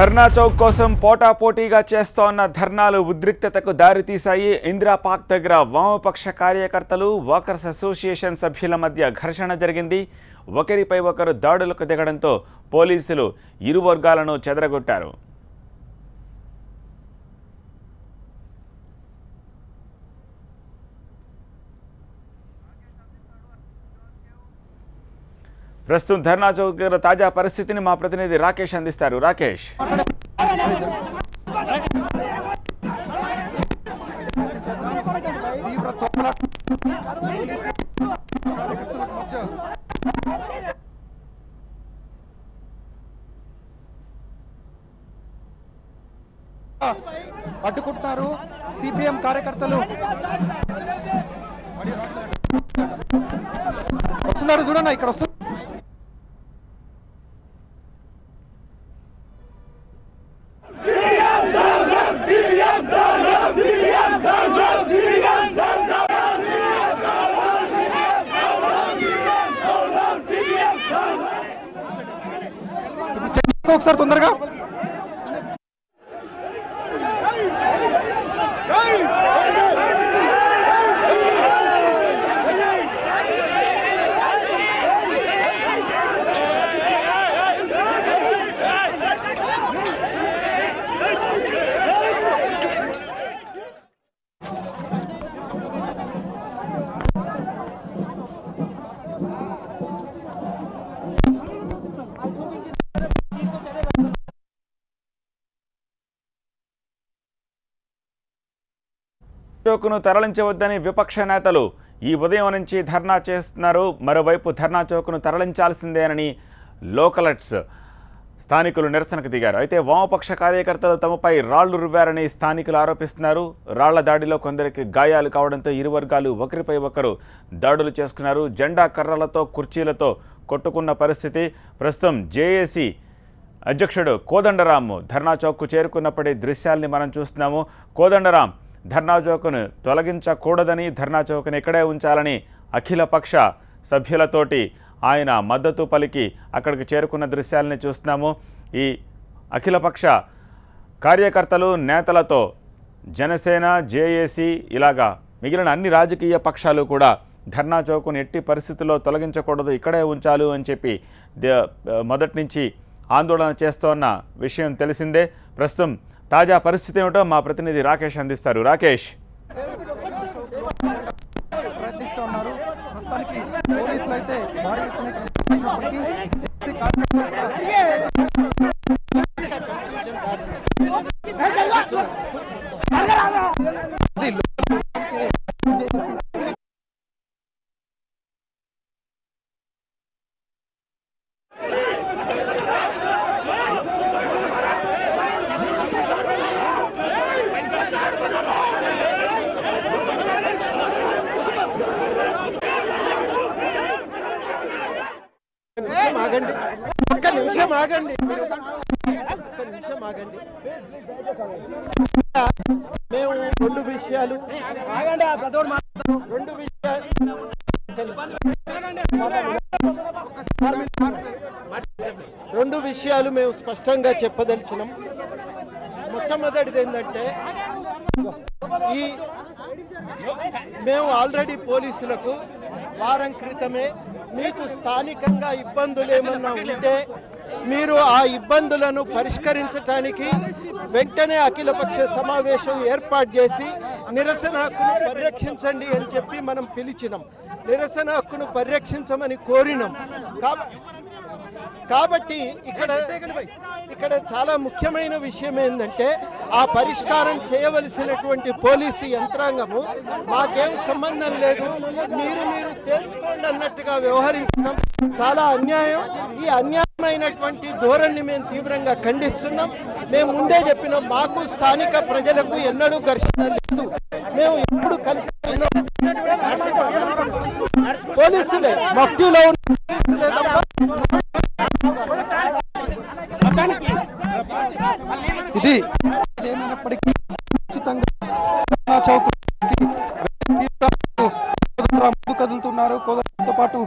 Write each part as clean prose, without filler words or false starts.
ధర్నా చౌక్ కోసం పోటాపోటీగా చేస్తోన్న ధర్నాలు ఉద్రిక్తతకు దారితీశాయి. ఇందిరా పార్క్ దగ్గర వామపక్ష కార్యకర్తలు వర్కర్స్ అసోసియేషన్ సభ్యుల మధ్య ఘర్షణ జరిగింది. ఒకరిపై ఒకరు దాడులకు దిగడంతో పోలీసులు ఇరు వర్గాలను చెదరగొట్టారు. ప్రస్తుతం ధర్నా చౌక్ దగ్గర తాజా పరిస్థితిని మా ప్రతినిధి రాకేష్ అందిస్తారు. రాకేష్, అడ్డుకుంటున్నారు సిపిఎం కార్యకర్తలు. వస్తున్నారు చూడండి, ఇక్కడ వస్తున్నారు. ఒకసారి తొందరగా చౌక్ను తరలించవద్దని విపక్ష నేతలు ఈ ఉదయం నుంచి ధర్నా చేస్తున్నారు. మరోవైపు ధర్నా చౌక్ను తరలించాల్సిందేనని లోకలైట్స్ స్థానికులు నిరసనకు దిగారు. అయితే వామపక్ష కార్యకర్తలు తమపై రాళ్లు రువ్వారని స్థానికులు ఆరోపిస్తున్నారు. రాళ్ల దాడిలో కొందరికి గాయాలు కావడంతో ఇరు వర్గాలు ఒకరిపై ఒకరు దాడులు చేసుకున్నారు. జెండా కర్రలతో కుర్చీలతో కొట్టుకున్న పరిస్థితి. ప్రస్తుతం జేఏసీ అధ్యక్షుడు కోదండరాం ధర్నా చౌక్కు చేరుకున్నప్పటి దృశ్యాల్ని మనం చూస్తున్నాము. కోదండరాం, ధర్నా చౌక్ను తొలగించకూడదని, ధర్నా చౌక్ను ఇక్కడే ఉంచాలని అఖిలపక్ష సభ్యులతోటి ఆయన మద్దతు పలికి అక్కడికి చేరుకున్న దృశ్యాలని చూస్తున్నాము. ఈ అఖిలపక్ష కార్యకర్తలు నేతలతో జనసేన, జేఏసీ ఇలాగా మిగిలిన అన్ని రాజకీయ పక్షాలు కూడా ధర్నా చౌక్ను ఎట్టి పరిస్థితుల్లో తొలగించకూడదు, ఇక్కడే ఉంచాలి అని చెప్పి మొదటి నుంచి ఆందోళన చేస్తోన్న విషయం తెలిసిందే. ప్రస్తుతం తాజా పరిస్థితి ఏమిటో మా ప్రతినిధి రాకేష్ అందిస్తారు. రాకేష్, ప్రయత్నిస్తున్నారు. ప్రస్తుతానికి పోలీసులు అయితే భారీ ఆగండి, ఒక్క నిమిషం ఆగండి, మేము రెండు విషయాలు మేము స్పష్టంగా చెప్పదలిచినాం. మొట్టమొదటిది ఏంటంటే, మేము ఆల్రెడీ పోలీసులకు వారం క్రితమే మీకు స్థానికంగా ఇబ్బందులు ఏమన్నా ఉంటే మీరు ఆ ఇబ్బందులను పరిష్కరించడానికి వెంటనే అఖిలపక్ష సమావేశం ఏర్పాటు చేసి నిరసన హక్కును పరిరక్షించండి అని చెప్పి మనం పిలిచినాం. నిరసన హక్కును పరిరక్షించమని కోరినాం. కాబట్టి ఇక్కడ చాలా ముఖ్యమైన విషయం ఏంటంటే, ఆ పరిష్కారం చేయవలసినటువంటి పోలీసు యంత్రాంగము మాకేం సంబంధం లేదు, మీరు తేల్చుకోండి అన్నట్టుగా వ్యవహరించడం చాలా అన్యాయం. ఈ అన్యాయమైనటువంటి ధోరణిని మేము తీవ్రంగా ఖండిస్తున్నాం. మేము ముందే చెప్పినాం, మాకు స్థానిక ప్రజలకు ఎన్నడూ ఘర్షణ లేదు, మేము ఎప్పుడు కలిసి ఉన్నాం. పోలీసులే మఫ్టీలో ఉన్న పోలీసులే తప్ప ఇది ఏమైనప్పటికీ ఖచ్చితంగా చౌక్ ముందు కదులుతున్నారు. కోదండరాంతో పాటు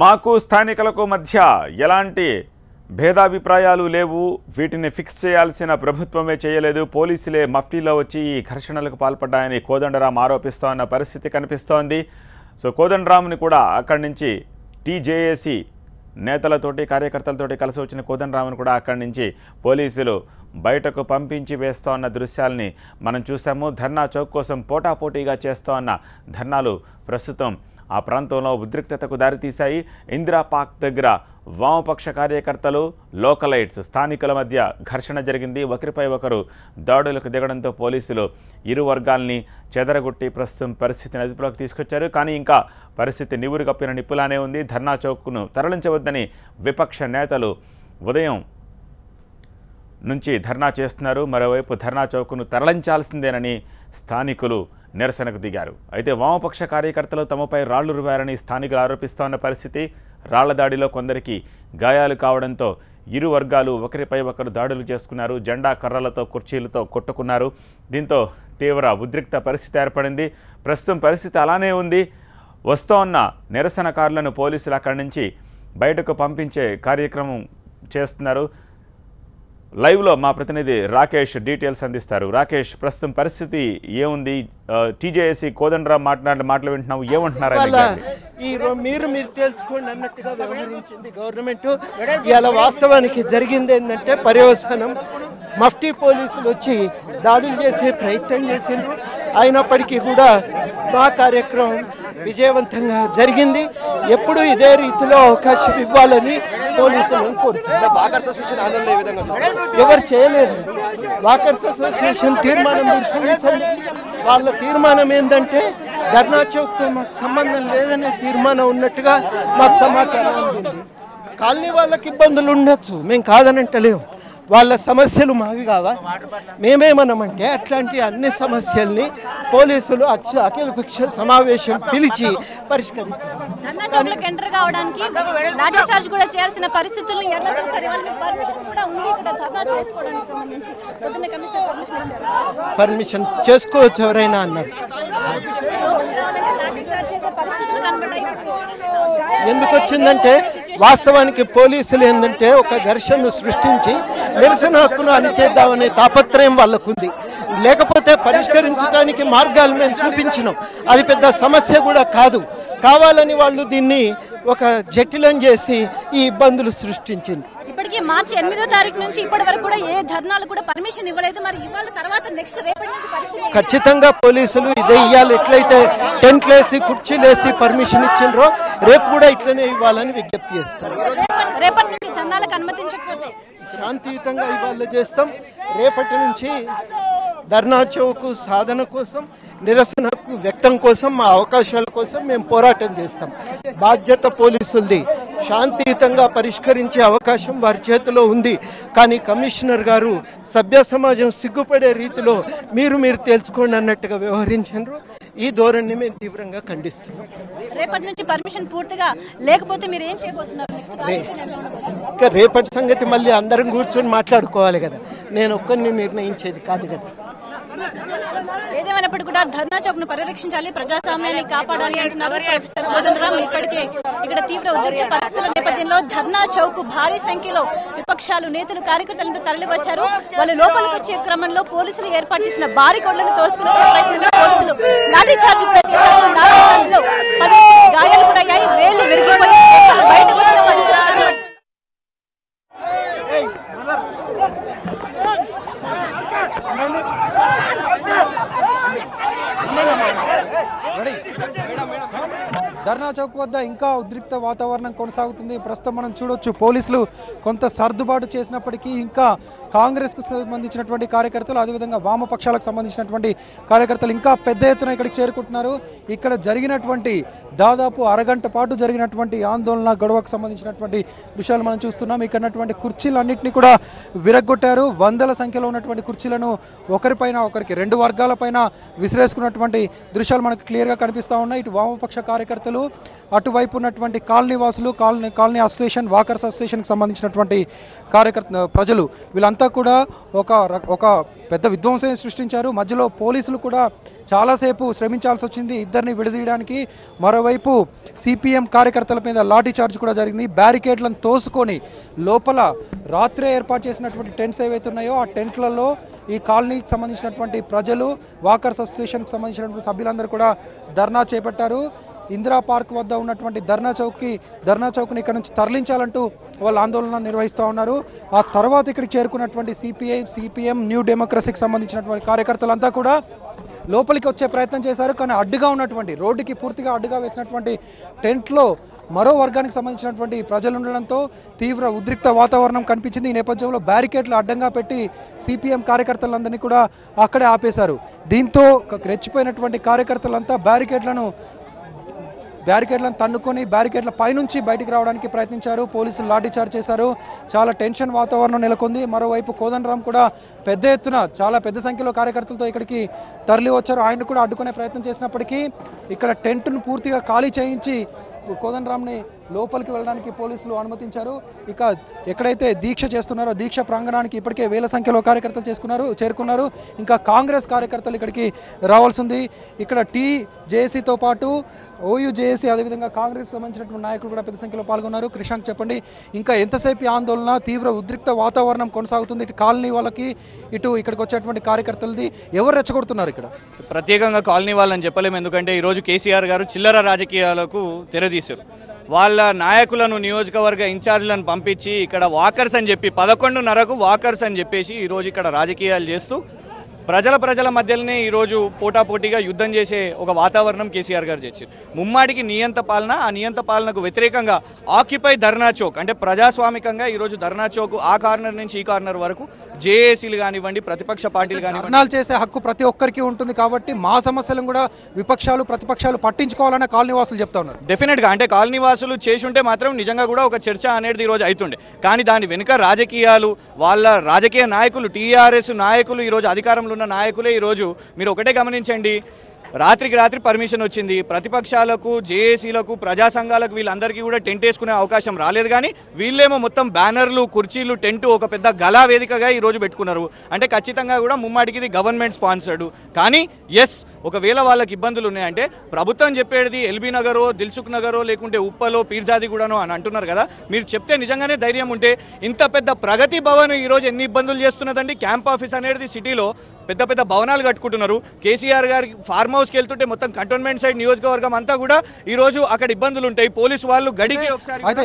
మాకు స్థానికులకు మధ్య ఎలాంటి భేదాభిప్రాయాలు లేవు, వీటిని ఫిక్స్ చేయాల్సిన ప్రభుత్వమే చేయలేదు, పోలీసులే మఫ్టీలో వచ్చి ఈ ఘర్షణలకు పాల్పడ్డాయని కోదండరాం ఆరోపిస్తోన్న పరిస్థితి కనిపిస్తోంది. సో కోదండరాంని కూడా అక్కడి నుంచి టీజేఏసీ నేతలతోటి కార్యకర్తలతోటి కలిసి వచ్చిన కోదండరాంని కూడా అక్కడి నుంచి పోలీసులు బయటకు పంపించి వేస్తోన్న దృశ్యాల్ని మనం చూసాము. ధర్నా చౌక్ కోసం పోటాపోటీగా చేస్తోన్న ధర్నాలు ప్రస్తుతం ఆ ప్రాంతంలో ఉద్రిక్తతకు దారితీశాయి. ఇందిరా పార్క్ దగ్గర వామపక్ష కార్యకర్తలు, లోకలైట్స్, స్థానికుల మధ్య ఘర్షణ జరిగింది. ఒకరిపై ఒకరు దాడులకు దిగడంతో పోలీసులు ఇరు వర్గాల్ని చెదరగొట్టి ప్రస్తుతం పరిస్థితిని అదుపులోకి తీసుకొచ్చారు. కానీ ఇంకా పరిస్థితి నివురు కప్పిన నిప్పులానే ఉంది. ధర్నా చౌక్ను తరలించవద్దని విపక్ష నేతలు ఉదయం నుంచి ధర్నా చేస్తున్నారు. మరోవైపు ధర్నా చౌక్ను తరలించాల్సిందేనని స్థానికులు నిరసనకు దిగారు. అయితే వామపక్ష కార్యకర్తలు తమపై రాళ్లు రువారని స్థానికులు ఆరోపిస్తోన్న పరిస్థితి. రాళ్ల దాడిలో కొందరికి గాయాలు కావడంతో ఇరు వర్గాలు ఒకరిపై ఒకరు దాడులు చేసుకున్నారు. జెండా కర్రలతో కుర్చీలతో కొట్టుకున్నారు. దీంతో తీవ్ర ఉద్రిక్త పరిస్థితి ఏర్పడింది. ప్రస్తుతం పరిస్థితి అలానే ఉంది. వస్తోన్న నిరసనకారులను పోలీసులు అక్కడి నుంచి బయటకు పంపించే కార్యక్రమం చేస్తున్నారు. లైవ్లో మా ప్రతినిధి రాకేష్ డీటెయిల్స్ అందిస్తారు. రాకేష్, ప్రస్తుతం పరిస్థితి ఏముంది? టీజేఏసీ కోదండరాం మాటలు వింటున్నావు, ఏమంటున్నారు? మీరు తెలుసుకోండి అన్నట్టుగా వ్యవహరించింది గవర్నమెంట్. ఇలా వాస్తవానికి జరిగింది ఏంటంటే పర్యవసానం మఫ్టీ పోలీసులు వచ్చి దాడులు చేసే ప్రయత్నం చేసిండ్రు. అయినప్పటికీ కూడా మా కార్యక్రమం విజయవంతంగా జరిగింది. ఎప్పుడు ఇదే రీతిలో అవకాశం ఇవ్వాలని పోలీసులను కోరుతున్నారు. ఎవరు చేయలేరు. వాకర్స్ అసోసియేషన్ తీర్మానం మీరు చూపించండి. వాళ్ళ తీర్మానం ఏంటంటే ధర్నా చౌక్తో మాకు సంబంధం లేదనే తీర్మానం ఉన్నట్టుగా మాకు సమాచారం అందింది. కాలనీ వాళ్ళకి ఇబ్బందులు ఉండొచ్చు, మేము కాదనంటలేము. వాళ్ళ సమస్యలు మావి కావా? మేమేమన్నామంటే అట్లాంటి అన్ని సమస్యల్ని పోలీసులు అఖిలపక్ష సమావేశం పిలిచి పరిష్కరించారు. పర్మిషన్ చేసుకోవచ్చు ఎవరైనా అన్నారు. ఎందుకు వచ్చిందంటే వాస్తవానికి పోలీసులు ఏంటంటే ఒక ఘర్షణను సృష్టించి నిరసన హక్కును అణిచేద్దామనే తాపత్రయం వాళ్ళకుంది. లేకపోతే పరిష్కరించడానికి మార్గాలు మేము చూపించినాం. అది పెద్ద సమస్య కూడా కాదు. కావాలని వాళ్ళు దీన్ని ఒక జటిలం చేసి ఈ ఇబ్బందులు సృష్టించింది. ఇప్పటికీ మార్చి 8వ తారీఖు నుంచి ఇప్పటి వరకు కూడా ఏ ధర్నాలు కూడా పర్మిషన్ ఇవ్వలేదు. మరి ఇవాళ తర్వాత నెక్స్ట్ రేపటి నుంచి పరిస్థితి ఖచ్చితంగా పోలీసులు ఇదే ఇవ్వాలి. ఎట్లయితే టెంట్లు వేసి కుర్చీలు వేసి పర్మిషన్ ఇచ్చిండ్రో రేపు కూడా ఇట్లనే ఇవ్వాలని విజ్ఞప్తి చేస్తారు. రేపటి నుంచి ధర్నాలకు అనుమతించకపోతే శాంతియుతంగా ఇవాళ చేస్తాం. రేపటి నుంచి ధర్నా చౌక్ సాధన కోసం, నిరసన హక్కు వ్యక్తం కోసం, మా అవకాశాల కోసం మేము పోరాటం చేస్తాం. బాధ్యత పోలీసులది. శాంతియుతంగా పరిష్కరించే అవకాశం వారి చేతిలో ఉంది. కానీ కమిషనర్ గారు సభ్య సమాజం సిగ్గుపడే రీతిలో మీరు తెలుసుకోండి అన్నట్టుగా వ్యవహరించారు. ఈ ధోరణిని మేము తీవ్రంగా ఖండిస్తున్నాం. రేపటి నుంచి పర్మిషన్ పూర్తిగా లేకపోతే మీరు ఏం చేయబోతున్నారు? ఇంకా రేపటి సంగతి మళ్ళీ అందరం కూర్చొని మాట్లాడుకోవాలి కదా. నేను ఒక్కరిని నిర్ణయించేది కాదు కదా. ఏదేమైనప్పటికీ కూడా ధర్నా చౌక్ ను పరిరక్షించాలి, ప్రజాస్వామ్యాన్ని కాపాడాలి అంటున్నారు ప్రొఫెసర్ కోదండరాం. ఇప్పటికే ఇక్కడ తీవ్ర ఉద్రిక్త పరిస్థితుల నేపథ్యంలో ధర్నా చౌక్ భారీ సంఖ్యలో విపక్షాలు, నేతలు, కార్యకర్తలంతా తరలి వచ్చారు. వాళ్ళు లోపలికి వచ్చే క్రమంలో పోలీసులు ఏర్పాటు చేసిన బారికోడ్లను తోసుకుని వచ్చే ప్రయత్నంలో పోలీసులు లాఠీ చార్జ్ కూడా చేశారు. లాఠీ చార్జ్ లో 10 గాయాలు కూడా అయ్యాయి. వేళ్లు విరిగిపోయి బయటకు వచ్చిన పరిస్థితి. ధర్నా చౌక్ వద్ద ఇంకా ఉద్రిక్త వాతావరణం కొనసాగుతుంది. ప్రస్తుతం మనం చూడొచ్చు పోలీసులు కొంత సర్దుబాటు చేసినప్పటికీ ఇంకా కాంగ్రెస్కు సంబంధించినటువంటి కార్యకర్తలు అదేవిధంగా వామపక్షాలకు సంబంధించినటువంటి కార్యకర్తలు ఇంకా పెద్ద ఎత్తున ఇక్కడికి చేరుకుంటున్నారు. ఇక్కడ జరిగినటువంటి దాదాపు అరగంట పాటు జరిగినటువంటి ఆందోళన గొడవకు సంబంధించినటువంటి విషయాలు మనం చూస్తున్నాం. ఇక్కడ ఉన్నటువంటి కుర్చీలన్నింటినీ కూడా విరగ్గొట్టారు. వందల సంఖ్యలో ఉన్నటువంటి కుర్చీలను ఒకరిపైన ఒకరికి రెండు వర్గాల పైన విసిరేసుకున్నటువంటి దృశ్యాలు మనకు క్లియర్గా కనిపిస్తూ ఉన్నాయి. ఇటు వామపక్ష కార్యకర్తలు, అటువైపు ఉన్నటువంటి కాలనీ వాసులు, కాలనీ అసోసియేషన్, వాకర్స్ అసోసియేషన్కి సంబంధించినటువంటి ప్రజలు వీళ్ళంతా కూడా ఒక పెద్ద విధ్వంసం సృష్టించారు. మధ్యలో పోలీసులు కూడా చాలాసేపు శ్రమించాల్సి వచ్చింది ఇద్దరిని విడదీయడానికి. మరోవైపు సిపిఎం కార్యకర్తల మీద లాఠీ చార్జ్ కూడా జరిగింది. బ్యారికేడ్లను తోసుకొని లోపల రాత్రే ఏర్పాటు చేసినటువంటి టెంట్స్ ఏవైతే ఉన్నాయో ఆ టెంట్లలో ఈ కాలనీకి సంబంధించినటువంటి ప్రజలు, వాకర్స్ అసోసియేషన్కి సంబంధించినటువంటి సభ్యులందరూ కూడా ధర్నా చేపట్టారు. ఇందిరా పార్క్ వద్ద ఉన్నటువంటి ధర్నా చౌక్ని ఇక్కడ నుంచి తరలించాలంటూ వాళ్ళు ఆందోళన నిర్వహిస్తూ ఉన్నారు. ఆ తర్వాత ఇక్కడికి చేరుకున్నటువంటి సిపిఎం న్యూ డెమోక్రసీకి సంబంధించినటువంటి కార్యకర్తలంతా కూడా లోపలికి వచ్చే ప్రయత్నం చేశారు. కానీ అడ్డుగా ఉన్నటువంటి రోడ్డుకి పూర్తిగా అడ్డుగా వేసినటువంటి టెంట్లో మరో వర్గానికి సంబంధించినటువంటి ప్రజలు ఉండడంతో తీవ్ర ఉద్రిక్త వాతావరణం కనిపించింది. ఈ నేపథ్యంలో బ్యారికేడ్లు అడ్డంగా పెట్టి సిపిఎం కార్యకర్తలందరినీ కూడా అక్కడే ఆపేశారు. దీంతో రెచ్చిపోయినటువంటి కార్యకర్తలంతా బ్యారికేడ్లను తన్నుకొని బ్యారికేడ్ల పైనుంచి బయటికి రావడానికి ప్రయత్నించారు. పోలీసులు లాఠీచార్జ్ చేశారు. చాలా టెన్షన్ వాతావరణం నెలకొంది. మరోవైపు కోదండరాం కూడా పెద్ద ఎత్తున చాలా పెద్ద సంఖ్యలో కార్యకర్తలతో ఇక్కడికి తరలి వచ్చారు. ఆయన కూడా అడ్డుకునే ప్రయత్నం చేసినప్పటికీ ఇక్కడ టెంట్ను పూర్తిగా ఖాళీ చేయించి కోదండరాంని లోపలికి వెళ్ళడానికి పోలీసులు అనుమతించారు. ఇక ఎక్కడైతే దీక్ష చేస్తున్నారో దీక్ష ప్రాంగణానికి ఇప్పటికే వేల సంఖ్యలో కార్యకర్తలు చేరుకున్నారు. ఇంకా కాంగ్రెస్ కార్యకర్తలు ఇక్కడికి రావాల్సి ఉంది. ఇక్కడ టీజేఏసీతో పాటు ఓయూజేఏసీ అదేవిధంగా కాంగ్రెస్ సంబంధించినటువంటి నాయకులు కూడా పెద్ద సంఖ్యలో పాల్గొన్నారు. క్రిషాంక్ చెప్పండి, ఇంకా ఎంతసేపు ఆందోళన, తీవ్ర ఉద్రిక్త వాతావరణం కొనసాగుతుంది ఇటు కాలనీ వాళ్ళకి, ఇటు ఇక్కడికి వచ్చేటువంటి కార్యకర్తలది ఎవరు రెచ్చగొడుతున్నారు? ఇక్కడ ప్రత్యేకంగా కాలనీ వాళ్ళని చెప్పలేము, ఎందుకంటే ఈరోజు కేసీఆర్ గారు చిల్లర రాజకీయాలకు తెరదీశారు. వాళ్ళ నాయకులను నియోజకవర్గ ఇన్ఛార్జ్లను పంపించి ఇక్కడ వాకర్స్ అని చెప్పి 11:30కు వాకర్స్ అని చెప్పేసి ఈరోజు ఇక్కడ రాజకీయాలు చేస్తూ ప్రజల మధ్యలోనే ఈరోజు పోటాపోటీగా యుద్ధం చేసే ఒక వాతావరణం కేసీఆర్ గారు చేశారు. ముమ్మాటికి నియంత పాలన, ఆ నియంత పాలనకు వ్యతిరేకంగా ఆక్యుపై ధర్నా చౌక్ అంటే ప్రజాస్వామికంగా ఈరోజు ధర్నా చౌక్ ఆ కార్నర్ నుంచి ఈ కార్నర్ వరకు జేఏసీలు కానివ్వండి, ప్రతిపక్ష పార్టీలు కానివ్వండి, ధర్నాలు చేసే హక్కు ప్రతి ఒక్కరికి ఉంటుంది కాబట్టి మా సమస్యలను కూడా విపక్షాలు ప్రతిపక్షాలు పట్టించుకోవాలని కాలనీ వాసులు చెప్తా ఉన్నారు. డెఫినెట్గా అంటే కాలనీ వాసులు చేసి ఉంటే మాత్రం నిజంగా కూడా ఒక చర్చ అనేది ఈరోజు అవుతుండే. కానీ దాని వెనుక రాజకీయాలు, వాళ్ళ రాజకీయ నాయకులు, టీఆర్ఎస్ నాయకులు, ఈరోజు అధికారంలో ఉన్న నాయకులే ఈరోజు మీరు ఒకటే గమనించండి, రాత్రికి రాత్రి పర్మిషన్ వచ్చింది. ప్రతిపక్షాలకు, జేఏసీలకు, ప్రజా సంఘాలకు వీళ్ళందరికీ కూడా టెంట్ వేసుకునే అవకాశం రాలేదు. కానీ వీళ్ళేమో మొత్తం బ్యానర్లు, కుర్చీలు, టెంట్ ఒక పెద్ద గలా వేదికగా ఈరోజు పెట్టుకున్నారు. అంటే ఖచ్చితంగా కూడా ముమ్మాటికి ఇది గవర్నమెంట్ స్పాన్సర్డ్. కానీ ఒకవేళ వాళ్ళకి ఇబ్బందులు ఉన్నాయంటే ప్రభుత్వం చెప్పేది ఎల్బీ నగరో, దిల్సుఖ్ నగరో, లేకుంటే ఉప్పలో, పీర్జాదిగూడనో అని అంటున్నారు కదా. మీరు చెప్తే నిజంగానే ధైర్యం ఉంటే ఇంత పెద్ద ప్రగతి భవన్ ఈరోజు ఎన్ని ఇబ్బందులు చేస్తున్నదండి. క్యాంప్ ఆఫీస్ అనేది సిటీలో పెద్ద పెద్ద భవనాలు కట్టుకుంటున్నారు. కేసీఆర్ గారికి ఫార్మ్ హౌస్కి వెళ్తుంటే మొత్తం కంటోన్మెంట్ సైడ్ నియోజకవర్గం అంతా కూడా ఈరోజు అక్కడ ఇబ్బందులు ఉంటాయి. పోలీసు వాళ్ళు గడికి ఒకసారి అయితే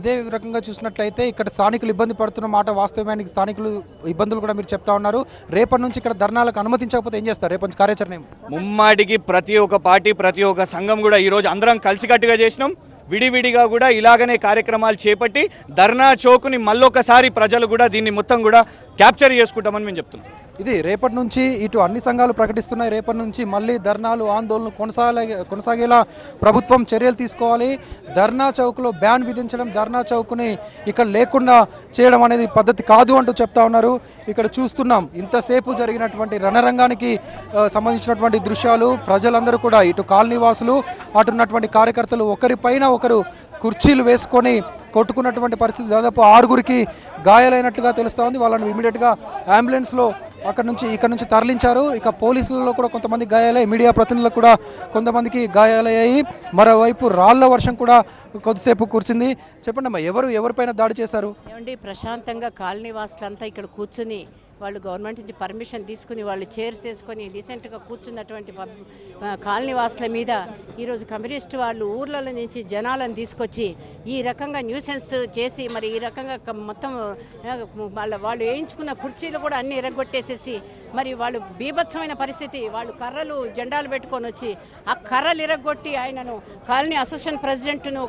ఇదే రకంగా చూసినట్లయితే ఇక్కడ స్థానికులు ఇబ్బంది పడుతున్న మాట వాస్తవానికి స్థానికులు ఇబ్బందులు కూడా మీరు చెప్తా ఉన్నారు. రేపటి నుంచి ఇక్కడ ధర్నాలకు అనుమతించకపోతే ఏం చేస్తారు? రేపటి నుంచి కార్యాచరణ ముమ్మాటికి ప్రతి ఒక్క పార్టీ, ప్రతి ఒక్క సంఘం కూడా ఈరోజు అందరం కలిసికట్టుగా చేసినాం. విడివిడిగా కూడా ఇలాగనే కార్యక్రమాలు చేపట్టి ధర్నా చౌక్ని మళ్ళొకసారి ప్రజలు కూడా దీన్ని మొత్తం కూడా క్యాప్చర్ చేసుకుంటామని మేము చెప్తున్నాం. ఇది రేపటి నుంచి ఇటు అన్ని సంఘాలు ప్రకటిస్తున్నాయి. రేపటి నుంచి మళ్ళీ ధర్నాలు, ఆందోళనలు కొనసాగేలా ప్రభుత్వం చర్యలు తీసుకోవాలి. ధర్నా చౌక్లో బ్యాన్ విధించడం, ధర్నా చౌక్ని ఇక్కడ లేకుండా చేయడం అనేది పద్ధతి కాదు అంటూ చెప్తా ఉన్నారు. ఇక్కడ చూస్తున్నాం ఇంతసేపు జరిగినటువంటి రణరంగానికి సంబంధించినటువంటి దృశ్యాలు. ప్రజలందరూ కూడా ఇటు కాలనీ వాసులు, అటు ఉన్నటువంటి కార్యకర్తలు ఒకరిపైన ఒకరు కుర్చీలు వేసుకొని కొట్టుకున్నటువంటి పరిస్థితి. దాదాపు 6గురికి గాయాలైనట్టుగా తెలుస్తూ ఉంది. వాళ్ళని ఇమీడియట్గా అంబులెన్స్లో ఇక్కడ నుంచి తరలించారు. ఇక పోలీసులలో కూడా కొంతమంది గాయాలయ్యాయి, మీడియా ప్రతినిధులకు కూడా కొంతమందికి గాయాలయ్యాయి. మరోవైపు రాళ్ల వర్షం కూడా కొద్దిసేపు కురిసింది. చెప్పండి అమ్మా, ఎవరిపైన దాడి చేశారు? ఏమండి, ప్రశాంతంగా కాలనీ వాసులంతా ఇక్కడ కూర్చుని వాళ్ళు గవర్నమెంట్ నుంచి పర్మిషన్ తీసుకుని వాళ్ళు చైర్స్ వేసుకొని డీసెంట్గా కూర్చున్నటువంటి కాలనీ వాసుల మీద ఈరోజు కమ్యూనిస్ట్ వాళ్ళు ఊర్లలో నుంచి జనాలను తీసుకొచ్చి ఈ రకంగా న్యూసెన్స్ చేసి మరి ఈ రకంగా మొత్తం వాళ్ళు వేయించుకున్న కుర్చీలు కూడా అన్ని ఇరగొట్టేసేసి మరి వాళ్ళు బీభత్సమైన పరిస్థితి. వాళ్ళు కర్రలు జెండాలు పెట్టుకొని వచ్చి ఆ కర్రలు ఇరగొట్టి ఆయనను కాలనీ అసోసియేషన్ ప్రెసిడెంట్ను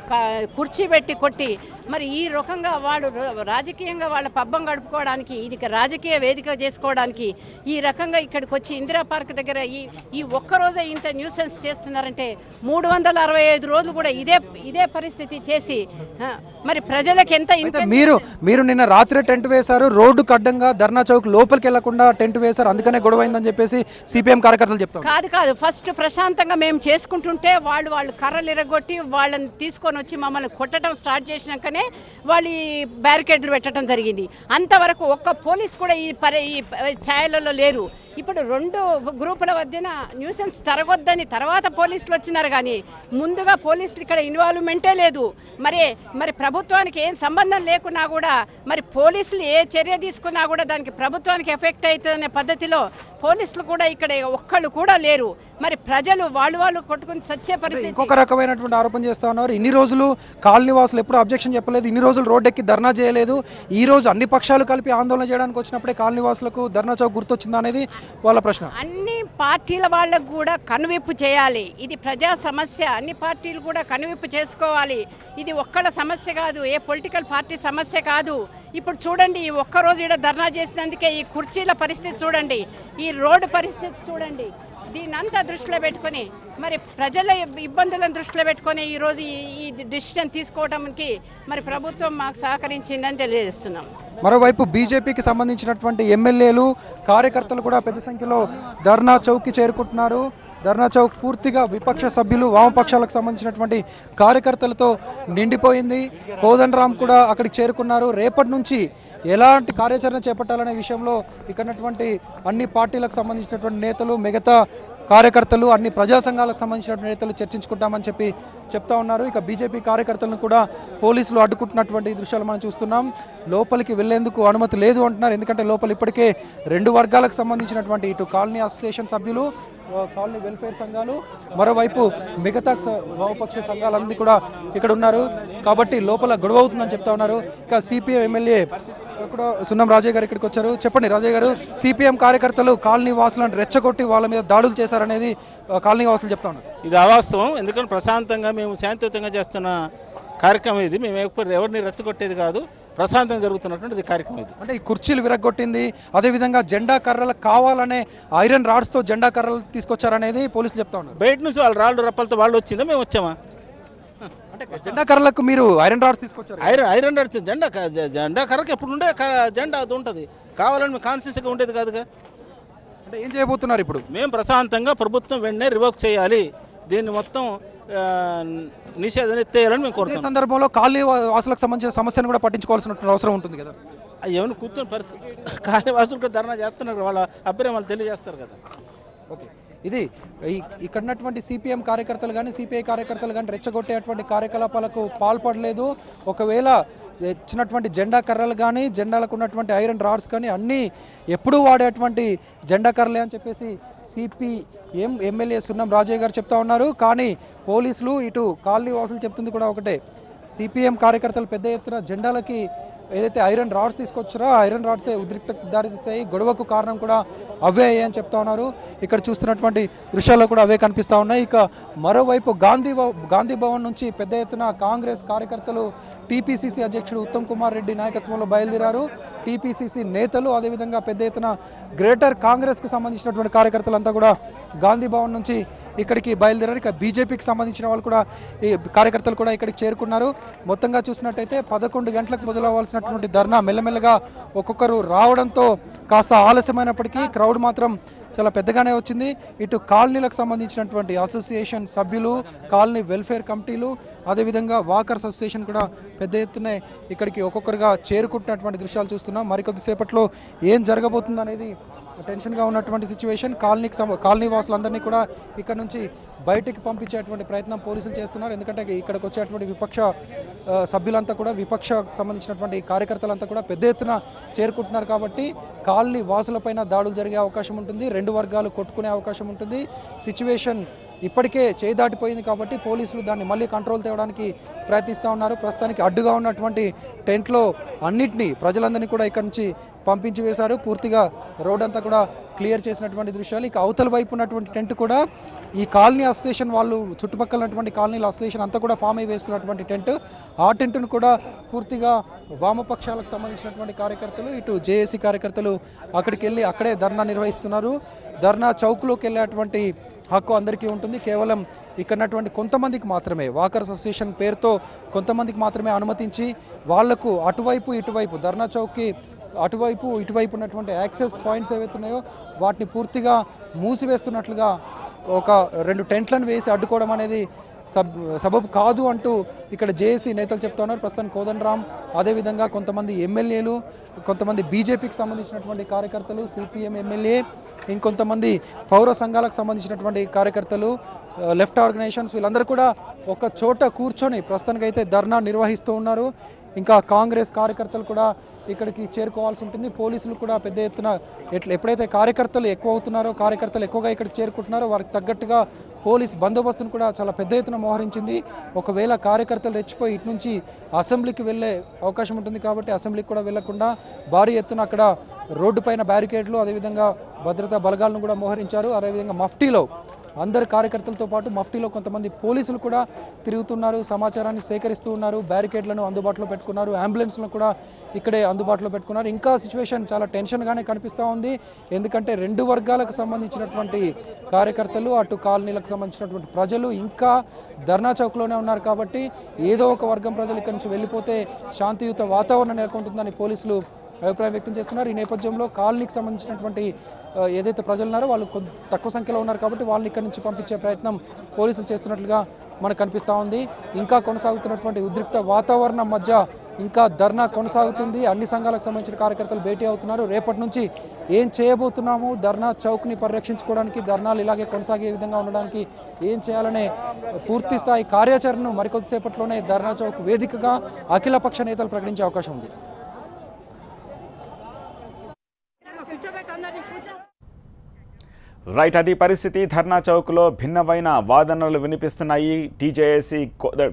కుర్చీ పెట్టి కొట్టి మరి ఈ రకంగా వాళ్ళు రాజకీయంగా వాళ్ళ పబ్బం గడుపుకోవడానికి ఇది రాజకీయ వేదిక చేసుకోవడానికి ఈ రకంగా ఇక్కడికి వచ్చి ఇందిరా పార్క్ దగ్గర ఈ ఒక్కరోజే ఇంత న్యూసెన్స్ చేస్తున్నారంటే 365 రోజులు కూడా ఇదే పరిస్థితి చేసి మరి ప్రజలకు ఎంత మీరు నిన్న రాత్రి టెంట్ వేశారు, రోడ్డు అడ్డంగా ధర్నా చౌక్ లోపలికి వెళ్లకుండా టెంట్ వేశారు, అందుకనే గొడవ అయిందని చెప్పేసి సిపిఎం కార్యకర్తలు చెప్తారు. కాదు ఫస్ట్ ప్రశాంతంగా మేము చేసుకుంటుంటే వాళ్ళు కర్రలు ఇరగొట్టి వాళ్ళని తీసుకొని వచ్చి మమ్మల్ని కొట్టడం స్టార్ట్ చేసినాకనే వాళ్ళు బ్యారికేడ్లు పెట్టడం జరిగింది. అంతవరకు ఒక్క పోలీస్ కూడా ఈ ఛాయలలో లేరు. ఇప్పుడు 2 గ్రూపుల మధ్యన న్యూసెన్స్ జరగొద్దని తర్వాత పోలీసులు వచ్చినారు కానీ ముందుగా పోలీసులు ఇక్కడ ఇన్వాల్వ్మెంటే లేదు. మరి ప్రభుత్వానికి ఏం సంబంధం లేకున్నా కూడా మరి పోలీసులు ఏ చర్య తీసుకున్నా కూడా దానికి ప్రభుత్వానికి ఎఫెక్ట్ అవుతుందనే పద్ధతిలో పోలీసులు కూడా ఇక్కడ ఒక్కళ్ళు కూడా లేరు. మరి ప్రజలు వాళ్ళు కొట్టుకుని సచ్చే పరిస్థితి. ఇంకొక రకమైనటువంటి ఆరోపణ చేస్తా ఉన్నారు, ఇన్ని రోజులు కాలనీ వాసులు ఎప్పుడు అబ్జెక్షన్ చెప్పలేదు, ఇన్ని రోజులు రోడ్డెక్కి ధర్నా చేయలేదు, ఈ రోజు అన్ని పక్షాలు కలిపి ఆందోళన చేయడానికి వచ్చినప్పుడే కాలనీ వాసులకు ధర్నా చౌక్ గుర్తొచ్చిందా అనేది వాళ్ళ ప్రశ్న. అన్ని పార్టీల వాళ్ళకు కూడా కనువిప్పు చేయాలి. ఇది ప్రజా సమస్య, అన్ని పార్టీలు కూడా కనువిప్పు చేసుకోవాలి. ఇది ఒక్కళ్ళ సమస్య కాదు, ఏ పొలిటికల్ పార్టీ సమస్య కాదు. ఇప్పుడు చూడండి, ఈ ఒక్కరోజు ఇక్కడ ధర్నా చేసినందుకే ఈ కుర్చీల పరిస్థితి చూడండి, ఈ రోడ్డు పరిస్థితి చూడండి. దీన్నంతా దృష్టిలో పెట్టుకొని మరి ప్రజల ఇబ్బందులను దృష్టిలో పెట్టుకొని ఈరోజు ఈ డిసిషన్ తీసుకోవడానికి మరి ప్రభుత్వం మాకు సహకరించిందని తెలియజేస్తున్నాం. మరోవైపు బీజేపీకి సంబంధించినటువంటి ఎమ్మెల్యేలు కార్యకర్తలు కూడా పెద్ద సంఖ్యలో ధర్నా చౌక్కి చేరుకుంటున్నారు. ధర్నా చౌక్ పూర్తిగా విపక్ష సభ్యులు వామపక్షాలకు సంబంధించినటువంటి కార్యకర్తలతో నిండిపోయింది. కోదండరాం కూడా అక్కడికి చేరుకున్నారు. రేపటి నుంచి ఎలాంటి కార్యాచరణ చేపట్టాలనే విషయంలో ఇక్కడటువంటి అన్ని పార్టీలకు సంబంధించినటువంటి నేతలు, మిగతా కార్యకర్తలు, అన్ని ప్రజా సంఘాలకు సంబంధించినటువంటి నేతలు చర్చించుకుంటామని చెప్తా ఉన్నారు. ఇక బీజేపీ కార్యకర్తలను కూడా పోలీసులు అడ్డుకుంటున్నటువంటి దృశ్యాలు మనం చూస్తున్నాం. లోపలికి వెళ్లేందుకు అనుమతి లేదు అంటున్నారు. ఎందుకంటే లోపల ఇప్పటికే 2 వర్గాలకు సంబంధించినటువంటి ఇటు కాలనీ అసోసియేషన్ సభ్యులు, కాలనీ వెల్ఫేర్ సంఘాలు, మరోవైపు మిగతా వామపక్ష సంఘాలన్నీ కూడా ఇక్కడ ఉన్నారు. కాబట్టి లోపల గొడవ అవుతుందని చెప్తా ఉన్నారు. ఇక సిపిఎం ఎమ్మెల్యే కూడా సున్నం రాజయ్య గారు ఇక్కడికి వచ్చారు. చెప్పండి రాజయ్య గారు, సిపిఎం కార్యకర్తలు కాలనీ వాసులను రెచ్చగొట్టి వాళ్ళ మీద దాడులు చేశారనేది కాలనీ వాసులు చెప్తా ఉన్నారు. ఇది అవాస్తవం. ఎందుకంటే ప్రశాంతంగా మేము శాంతియుతంగా చేస్తున్న కార్యక్రమం ఇది. మేము ఎవరిని రెచ్చగొట్టేది కాదు, ప్రశాంతంగా జరుగుతున్నటువంటి కార్యక్రమం ఇది. అంటే ఈ కుర్చీలు విరగొట్టింది, అదేవిధంగా జెండా కర్రలు కావాలనే ఐరన్ రాడ్స్తో జెండా కర్రలు తీసుకొచ్చారనేది పోలీసులు చెప్తా ఉన్నారు. బయట నుంచి వాళ్ళు రాళ్ళు రప్పలతో వాళ్ళు వచ్చిందా, మేము వచ్చామా? అంటే జెండా కర్రలకు మీరు ఐరన్ రాడ్స్ తీసుకొచ్చారు. ఐరన్ రాడ్స్ జెండా కర్రకి ఎప్పుడు ఉండే జెండా అది ఉంటుంది, కావాలని మేము కాన్షియస్గా ఉండేది కాదుగా. అంటే ఏం చేయబోతున్నారు ఇప్పుడు? మేము ప్రశాంతంగా ప్రభుత్వం వెంటనే రివోక్ చేయాలి, దీన్ని మొత్తం నిషేధం ఎత్తేయాలని మేము కోరుతున్నాం. సందర్భంలో కాలనీ వాసులకు సంబంధించిన సమస్యను కూడా పట్టించుకోవాల్సిన అవసరం ఉంటుంది కదా. ఏమైనా కూర్చొని పరిస్థితి కాలనీ వాసులకు ధర్నా చేస్తున్నారు, వాళ్ళ అభ్యర్థి వాళ్ళు తెలియజేస్తారు కదా. ఓకే, ఇది ఇక్కడ ఉన్నటువంటి సిపిఎం కార్యకర్తలు కానీ సిపిఐ కార్యకర్తలు కానీ రెచ్చగొట్టేటువంటి కార్యకలాపాలకు పాల్పడలేదు. ఒకవేళ ఇచ్చినటువంటి జెండా కర్రలు కానీ జెండాలకు ఉన్నటువంటి ఐరన్ రాడ్స్ కానీ అన్నీ ఎప్పుడూ వాడేటువంటి జెండా కర్రలే అని చెప్పేసి సిపిఎం ఎమ్మెల్యే సున్నం రాజయ్య గారు చెప్తా ఉన్నారు. కానీ పోలీసులు ఇటు కాలనీ వాసులు చెప్తుంది కూడా ఒకటే, సిపిఎం కార్యకర్తలు పెద్ద ఎత్తున జెండాలకి ఏదైతే ఐరన్ రాడ్స్ తీసుకొచ్చారో ఆ ఐరన్ రాడ్సే ఉద్రిక్త దారిస్తాయి, గొడవకు కారణం కూడా అవే అని చెప్తా ఉన్నారు. ఇక్కడ చూస్తున్నటువంటి దృశ్యాల్లో కూడా అవే కనిపిస్తూ ఉన్నాయి. ఇక మరోవైపు గాంధీ భవన్ నుంచి పెద్ద ఎత్తున కాంగ్రెస్ కార్యకర్తలు టీపీసీసీ అధ్యక్షుడు ఉత్తమ్ కుమార్ రెడ్డి నాయకత్వంలో బయలుదేరారు. టీపీసీసీ నేతలు అదేవిధంగా పెద్ద ఎత్తున గ్రేటర్ కాంగ్రెస్కు సంబంధించినటువంటి కార్యకర్తలంతా కూడా గాంధీ భవన్ నుంచి ఇక్కడికి బయలుదేరారు. ఇక బీజేపీకి సంబంధించిన వాళ్ళు కూడా ఈ కార్యకర్తలు కూడా ఇక్కడికి చేరుకున్నారు. మొత్తంగా చూసినట్టయితే 11 గంటలకు మొదలవ్వాల్సినటువంటి ధర్నా మెల్లమెల్లగా ఒక్కొక్కరు రావడంతో కాస్త ఆలస్యమైనప్పటికీ క్రౌడ్ మాత్రం చాలా పెద్దగానే వచ్చింది. ఇటు కాలనీలకు సంబంధించినటువంటి అసోసియేషన్ సభ్యులు, కాలనీ వెల్ఫేర్ కమిటీలు, అదేవిధంగా వాకర్స్ అసోసియేషన్ కూడా పెద్ద ఎత్తున ఇక్కడికి ఒక్కొక్కరుగా చేరుకుంటున్నటువంటి దృశ్యాలు చూస్తున్నాం. మరికొద్దిసేపట్లో ఏం జరగబోతుంది అనేది టెన్షన్గా ఉన్నటువంటి సిచ్యువేషన్. కాలనీ వాసులందరినీ కూడా ఇక్కడ నుంచి బయటికి పంపించేటువంటి ప్రయత్నం పోలీసులు చేస్తున్నారు. ఎందుకంటే ఇక్కడికి వచ్చేటువంటి విపక్ష సభ్యులంతా కూడా, విపక్షకు సంబంధించినటువంటి కార్యకర్తలంతా కూడా పెద్ద ఎత్తున చేరుకుంటున్నారు. కాబట్టి కాలనీ వాసులపైన దాడులు జరిగే అవకాశం ఉంటుంది, రెండు వర్గాలు కొట్టుకునే అవకాశం ఉంటుంది. సిచ్యువేషన్ ఇప్పటికే చేదాటిపోయింది కాబట్టి పోలీసులు దాన్ని మళ్ళీ కంట్రోల్ తేవడానికి ప్రయత్నిస్తూ ఉన్నారు. ప్రస్తుతానికి అడ్డుగా ఉన్నటువంటి టెంట్లో అన్నిటినీ ప్రజలందరినీ కూడా ఇక్కడి నుంచి పంపించి వేశారు. పూర్తిగా రోడ్ అంతా కూడా క్లియర్ చేసినటువంటి దృశ్యాలు. ఇక అవతల వైపు ఉన్నటువంటి టెంట్ కూడా ఈ కాలనీ అసోసియేషన్ వాళ్ళు చుట్టుపక్కల ఉన్నటువంటి కాలనీల అసోసియేషన్ అంతా కూడా ఫామ్ అయి వేసుకున్నటువంటి టెంట్. ఆ టెంట్ను కూడా పూర్తిగా వామపక్షాలకు సంబంధించినటువంటి కార్యకర్తలు, ఇటు జేఏసీ కార్యకర్తలు అక్కడికి వెళ్ళి అక్కడే ధర్నా నిర్వహిస్తున్నారు. ధర్నా చౌక్లోకి వెళ్ళేటువంటి హక్కు అందరికీ ఉంటుంది. కేవలం ఇక్కడటువంటి కొంతమందికి మాత్రమే, వాకర్స్ అసోసియేషన్ పేరుతో కొంతమందికి మాత్రమే అనుమతించి వాళ్లకు అటువైపు ఇటువైపు ధర్నా చౌక్కి అటువైపు ఇటువైపు ఉన్నటువంటి యాక్సెస్ పాయింట్స్ ఏవైతే ఉన్నాయో వాటిని పూర్తిగా మూసివేస్తున్నట్లుగా ఒక 2 టెంట్లను వేసి అడ్డుకోవడం అనేది సబబు కాదు అంటూ ఇక్కడ జేఏసీ నేతలు చెప్తా ఉన్నారు. ప్రస్తుతం కోదండరాం, అదేవిధంగా కొంతమంది ఎమ్మెల్యేలు, కొంతమంది బీజేపీకి సంబంధించినటువంటి కార్యకర్తలు, సిపిఎం ఎమ్మెల్యే, ఇంకొంతమంది పౌర సంఘాలకు సంబంధించినటువంటి కార్యకర్తలు, లెఫ్ట్ ఆర్గనైజేషన్స్, వీళ్ళందరూ కూడా ఒక చోట కూర్చొని ప్రస్తుతానికైతే ధర్నా నిర్వహిస్తూ ఉన్నారు. ఇంకా కాంగ్రెస్ కార్యకర్తలు కూడా ఇక్కడికి చేరుకోవాల్సి ఉంటుంది. పోలీసులు కూడా పెద్ద ఎత్తున ఎప్పుడైతే కార్యకర్తలు ఎక్కువ అవుతున్నారో, కార్యకర్తలు ఎక్కువగా ఇక్కడికి చేరుకుంటున్నారో వారికి తగ్గట్టుగా పోలీస్ బందోబస్తును కూడా చాలా పెద్ద ఎత్తున మోహరించింది. ఒకవేళ కార్యకర్తలు రెచ్చిపోయి ఇటు నుంచి అసెంబ్లీకి వెళ్ళే అవకాశం ఉంటుంది కాబట్టి అసెంబ్లీకి కూడా వెళ్లకుండా భారీ ఎత్తున అక్కడ రోడ్డు పైన బ్యారికేడ్లు, అదేవిధంగా భద్రతా బలగాలను కూడా మోహరించారు. అదేవిధంగా మఫ్టీలో అందరి కార్యకర్తలతో పాటు మఫ్టీలో కొంతమంది పోలీసులు కూడా తిరుగుతున్నారు, సమాచారాన్ని సేకరిస్తూ ఉన్నారు, బ్యారికేడ్లను అందుబాటులో పెట్టుకున్నారు, అంబులెన్స్లను కూడా ఇక్కడే అందుబాటులో పెట్టుకున్నారు. ఇంకా సిచ్యువేషన్ చాలా టెన్షన్గానే కనిపిస్తూ ఉంది. ఎందుకంటే 2 వర్గాలకు సంబంధించినటువంటి కార్యకర్తలు, అటు కాలనీలకు సంబంధించినటువంటి ప్రజలు ఇంకా ధర్నా చౌక్లోనే ఉన్నారు కాబట్టి ఏదో ఒక వర్గం ప్రజలు ఇక్కడి నుంచి వెళ్ళిపోతే శాంతియుత వాతావరణం నెలకొంటుందని పోలీసులు అభిప్రాయం వ్యక్తం చేస్తున్నారు. ఈ నేపథ్యంలో కాలనీకి సంబంధించినటువంటి ఏదైతే ప్రజలు ఉన్నారో వాళ్ళు తక్కువ సంఖ్యలో ఉన్నారు కాబట్టి వాళ్ళని ఇక్కడి నుంచి పంపించే ప్రయత్నం పోలీసులు చేస్తున్నట్లుగా మనకు కనిపిస్తూ ఉంది. ఇంకా కొనసాగుతున్నటువంటి ఉద్రిక్త వాతావరణం మధ్య ఇంకా ధర్నా కొనసాగుతుంది. అన్ని సంఘాలకు సంబంధించిన కార్యకర్తలు భేటీ అవుతున్నారు. రేపటి నుంచి ఏం చేయబోతున్నాము, ధర్నా చౌక్ని పరిరక్షించుకోవడానికి, ధర్నాలు ఇలాగే కొనసాగే విధంగా ఉండడానికి ఏం చేయాలనే పూర్తి స్థాయి కార్యాచరణను మరికొద్దిసేపట్లోనే ధర్నా చౌక్ వేదికగా అఖిలపక్ష నేతలు ప్రకటించే అవకాశం ఉంది. రైట్, అది పరిస్థితి. ధర్నా చౌక్లో భిన్నమైన వాదనలు వినిపిస్తున్నాయి. టీజేఏసీ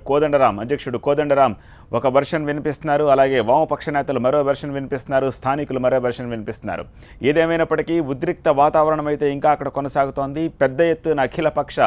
కోదండరాం అధ్యక్షుడు కోదండరాం ఒక వెర్షన్ వినిపిస్తున్నారు, అలాగే వామపక్ష నేతలు మరో వెర్షన్ వినిపిస్తున్నారు, స్థానికులు మరో వెర్షన్ వినిపిస్తున్నారు. ఏదేమైనప్పటికీ ఉద్రిక్త వాతావరణం అయితే ఇంకా అక్కడ కొనసాగుతోంది. పెద్ద ఎత్తున అఖిలపక్ష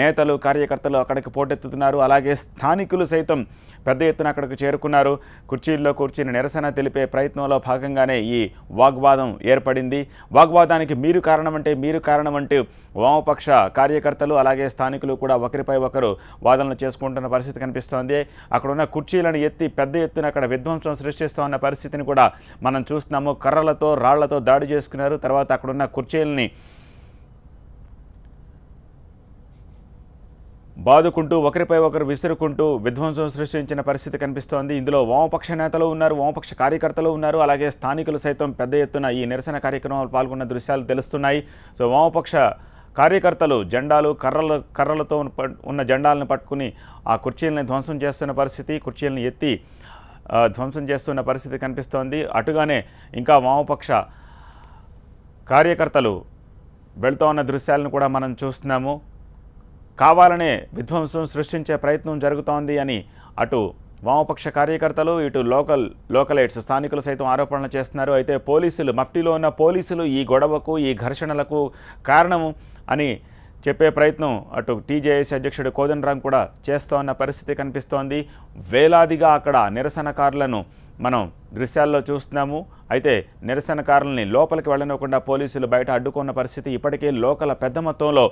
నేతలు, కార్యకర్తలు అక్కడికి పోటెత్తుతున్నారు. అలాగే స్థానికులు సైతం పెద్ద ఎత్తున అక్కడికి చేరుకున్నారు. కుర్చీల్లో కూర్చుని నిరసన తెలిపే ప్రయత్నంలో భాగంగానే ఈ వాగ్వాదం ఏర్పడింది. వాగ్వాదానికి మీరు కారణమంటూ వామపక్ష కార్యకర్తలు అలాగే స్థానికులు కూడా ఒకరిపై ఒకరు వాదనలు చేసుకుంటున్న పరిస్థితి కనిపిస్తోంది. అక్కడున్న కుర్చీలను ఎత్తి పెద్ద ఎత్తున అక్కడ విధ్వంసం సృష్టిస్తున్న పరిస్థితిని కూడా మనం చూస్తున్నాము. కర్రలతో, రాళ్లతో దాడి చేసుకున్నారు. తర్వాత అక్కడున్న కుర్చీలని బాదుకుంటూ ఒకరిపై ఒకరు విసురుకుంటూ విధ్వంసం సృష్టించిన పరిస్థితి కనిపిస్తోంది. ఇందులో వామపక్ష నేతలు ఉన్నారు, వామపక్ష కార్యకర్తలు ఉన్నారు, అలాగే స్థానికులు సైతం పెద్ద ఎత్తున ఈ నిరసన కార్యక్రమాలు పాల్గొన్న దృశ్యాలు తెలుస్తున్నాయి. సో వామపక్ష కార్యకర్తలు జెండాలు, కర్రలతో ఉన్న జెండాలను పట్టుకుని ఆ కుర్చీలను ధ్వంసం చేస్తున్న పరిస్థితి, కుర్చీలను ఎత్తి ధ్వంసం చేస్తున్న పరిస్థితి కనిపిస్తోంది. అటుగానే ఇంకా వామపక్ష కార్యకర్తలు వెళ్తూ ఉన్న దృశ్యాలను కూడా మనం చూస్తున్నాము. కావాలనే విధ్వంసం సృష్టించే ప్రయత్నం జరుగుతోంది అని అటు వామపక్ష కార్యకర్తలు, ఇటు లోకలైట్స్ స్థానికులు సైతం ఆరోపణలు చేస్తున్నారు. అయితే పోలీసులు, మఫ్టీలో ఉన్న పోలీసులు ఈ గొడవకు, ఈ ఘర్షణలకు కారణము అని చెప్పే ప్రయత్నం అటు టీజేఏసీ అధ్యక్షుడు కోదండరాం కూడా చేస్తోన్న పరిస్థితి కనిపిస్తోంది. వేలాదిగా అక్కడ నిరసనకారులను మనం దృశ్యాల్లో చూస్తున్నాము. అయితే నిరసనకారులని లోపలికి వెళ్ళనివ్వకుండా పోలీసులు బయట అడ్డుకున్న పరిస్థితి. ఇప్పటికే లోకల పెద్ద మొత్తంలో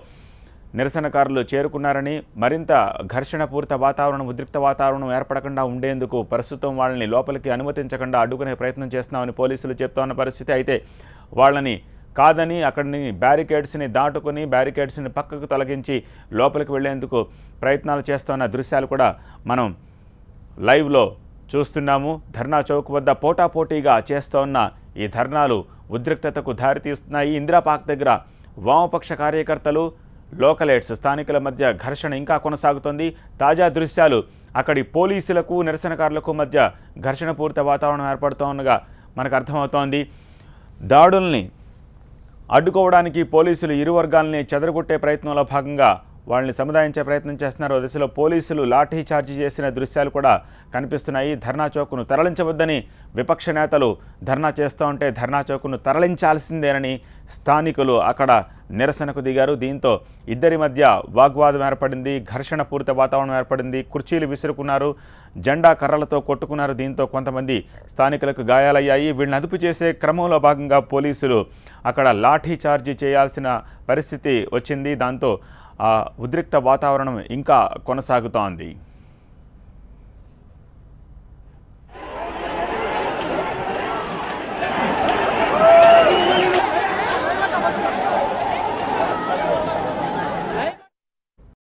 నిరసనకారులు చేరుకున్నారని, మరింత ఘర్షణపూరిత వాతావరణం, ఉద్రిక్త వాతావరణం ఏర్పడకుండా ఉండేందుకు ప్రస్తుతం వాళ్ళని లోపలికి అనుమతించకుండా అడ్డుకునే ప్రయత్నం చేస్తున్నామని పోలీసులు చెప్తున్న పరిస్థితి. అయితే వాళ్ళని కాదని అక్కడిని బ్యారికేడ్స్ని దాటుకుని బ్యారికేడ్స్ని పక్కకు తొలగించి లోపలికి వెళ్లేందుకు ప్రయత్నాలు చేస్తున్న దృశ్యాలు కూడా మనం లైవ్లో చూస్తున్నాము. ధర్నా చౌక్ వద్ద పోటాపోటీగా చేస్తున్న ఈ ధర్నాలు ఉద్రిక్తతకు దారితీస్తున్నాయి. ఇందిరా పార్క్ దగ్గర వామపక్ష కార్యకర్తలు, లోకలైట్స్ స్థానికుల మధ్య ఘర్షణ ఇంకా కొనసాగుతోంది. తాజా దృశ్యాలు అక్కడి పోలీసులకు, నిరసనకారులకు మధ్య ఘర్షణపూరిత వాతావరణం ఏర్పడుతోండగా మనకు అర్థమవుతోంది. దాడుల్ని అడ్డుకోవడానికి పోలీసులు ఇరు వర్గాలని చెదరగొట్టే ప్రయత్నంలో భాగంగా వాళ్ళని సముదాయించే ప్రయత్నం చేస్తున్నారు. దశలో పోలీసులు లాఠీ చార్జీ చేసిన దృశ్యాలు కూడా కనిపిస్తున్నాయి. ధర్నా చౌక్ను తరలించవద్దని విపక్ష నేతలు ధర్నా చేస్తూ ఉంటే ధర్నా చౌక్ను తరలించాల్సిందేనని స్థానికులు అక్కడ నిరసనకు దిగారు. దీంతో ఇద్దరి మధ్య వాగ్వాదం ఏర్పడింది, ఘర్షణ పూరిత వాతావరణం ఏర్పడింది. కుర్చీలు విసురుకున్నారు, జెండా కర్రలతో కొట్టుకున్నారు. దీంతో కొంతమంది స్థానికులకు గాయాలయ్యాయి. వీళ్ళని అదుపు చేసే క్రమంలో భాగంగా పోలీసులు అక్కడ లాఠీ చార్జీ చేయాల్సిన పరిస్థితి వచ్చింది. దాంతో ఉద్రిక్త వాతావరణం ఇంకా కొనసాగుతోంది.